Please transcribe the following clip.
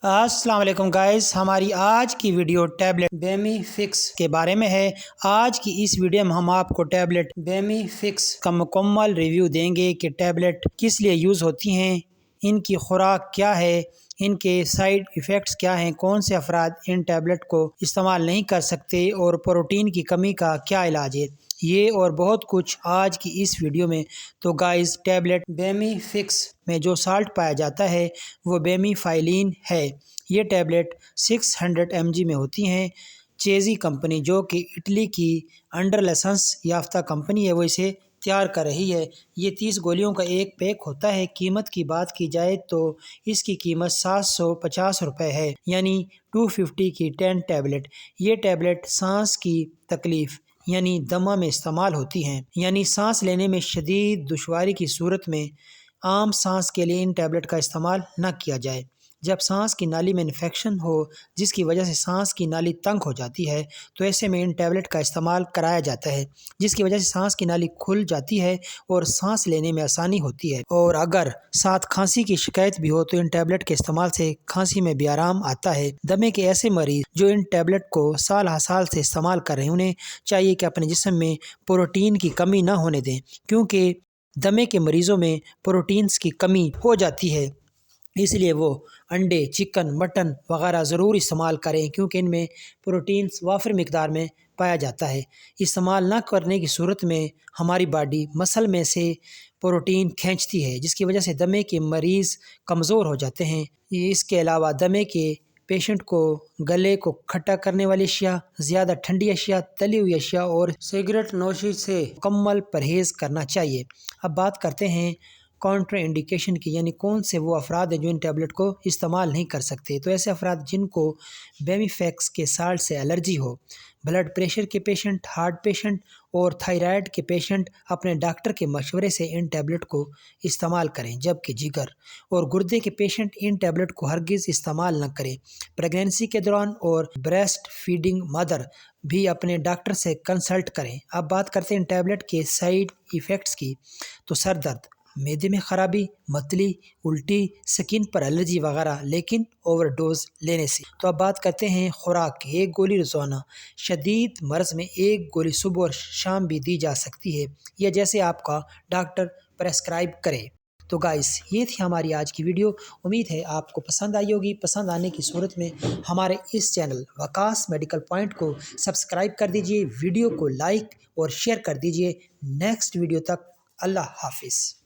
السلام علیکم گائز، ہماری آج کی ویڈیو ٹیبلٹ بیمی فکس کے بارے میں ہے۔ آج کی اس ویڈیو میں ہم آپ کو ٹیبلٹ بیمی فکس کا مکمل ریویو دیں گے کہ ٹیبلٹ کس لیے یوز ہوتی ہیں، ان کی خوراک کیا ہے، ان کے سائیڈ ایفیکٹس کیا ہیں، کون سے افراد ان ٹیبلٹ کو استعمال نہیں کر سکتے اور پروٹین کی کمی کا کیا علاج ہے، یہ اور بہت کچھ آج کی اس ویڈیو میں۔ تو گائز، ٹیبلٹ بیمی فکس میں جو سالٹ پایا جاتا ہے وہ بیمی فائلین ہے۔ یہ ٹیبلٹ 600 mg میں ہوتی ہیں۔ چیزی کمپنی جو کہ اٹلی کی انڈر لائسنس یافتہ کمپنی ہے، وہ اسے تیار کر رہی ہے۔ یہ 30 گولیوں کا ایک پیک ہوتا ہے۔ قیمت کی بات کی جائے تو اس کی قیمت 750 روپے ہے، یعنی 250 کی 10 ٹیبلٹ۔ یہ ٹیبلٹ سانس کی تکلیف یعنی دمہ میں استعمال ہوتی ہیں، یعنی سانس لینے میں شدید دشواری کی صورت میں عام سانس کے لیے ان ٹیبلٹ کا استعمال نہ کیا جائے۔ جب سانس کی نالی میں انفیکشن ہو جس کی وجہ سے سانس کی نالی تنگ ہو جاتی ہے تو ایسے میں ان ٹیبلٹ کا استعمال کرایا جاتا ہے، جس کی وجہ سے سانس کی نالی کھل جاتی ہے اور سانس لینے میں آسانی ہوتی ہے۔ اور اگر ساتھ کھانسی کی شکایت بھی ہو تو ان ٹیبلٹ کے استعمال سے کھانسی میں بھی آرام آتا ہے۔ دمے کے ایسے مریض جو ان ٹیبلٹ کو سال ہر سال سے استعمال کر رہے ہیں، انہیں چاہیے کہ اپنے جسم میں پروٹین کی کمی نہ ہونے دیں، کیونکہ دمے کے مریضوں میں پروٹینز کی کمی ہو جاتی ہے۔ اس لیے وہ انڈے، چکن، مٹن وغیرہ ضرور استعمال کریں، کیونکہ ان میں پروٹینز وافر مقدار میں پایا جاتا ہے۔ استعمال نہ کرنے کی صورت میں ہماری باڈی مسل میں سے پروٹین کھینچتی ہے، جس کی وجہ سے دمے کے مریض کمزور ہو جاتے ہیں۔ اس کے علاوہ دمے کے پیشنٹ کو گلے کو کھٹا کرنے والی اشیاء، زیادہ ٹھنڈی اشیاء، تلی ہوئی اشیاء اور سگریٹ نوشی سے مکمل پرہیز کرنا چاہیے۔ اب بات کرتے ہیں کانٹرا انڈیکیشن کی، یعنی کون سے وہ افراد ہیں جو ان ٹیبلٹ کو استعمال نہیں کر سکتے۔ تو ایسے افراد جن کو بیمی فیکس کے سالٹ سے الرجی ہو، بلڈ پریشر کے پیشنٹ، ہارٹ پیشنٹ اور تھائرائیڈ کے پیشنٹ اپنے ڈاکٹر کے مشورے سے ان ٹیبلٹ کو استعمال کریں، جبکہ جگر اور گردے کے پیشنٹ ان ٹیبلٹ کو ہرگز استعمال نہ کریں۔ پریگنینسی کے دوران اور بریسٹ فیڈنگ مدر بھی اپنے ڈاکٹر سے کنسلٹ کریں۔ اب بات کرتے ہیں ان ٹیبلٹ کے سائیڈ ایفیکٹس کی۔ تو سر درد، معدے میں خرابی، متلی، الٹی، سکن پر الرجی وغیرہ، لیکن اوور ڈوز لینے سے۔ تو اب بات کرتے ہیں خوراک کی۔ 1 گولی روزانہ، شدید مرض میں 1 گولی صبح اور شام بھی دی جا سکتی ہے، یا جیسے آپ کا ڈاکٹر پریسکرائب کرے۔ تو گائز، یہ تھی ہماری آج کی ویڈیو۔ امید ہے آپ کو پسند آئی ہوگی۔ پسند آنے کی صورت میں ہمارے اس چینل وکاس میڈیکل پوائنٹ کو سبسکرائب کر دیجئے، ویڈیو کو لائک اور شیئر کر دیجئے۔ نیکسٹ ویڈیو تک اللہ حافظ۔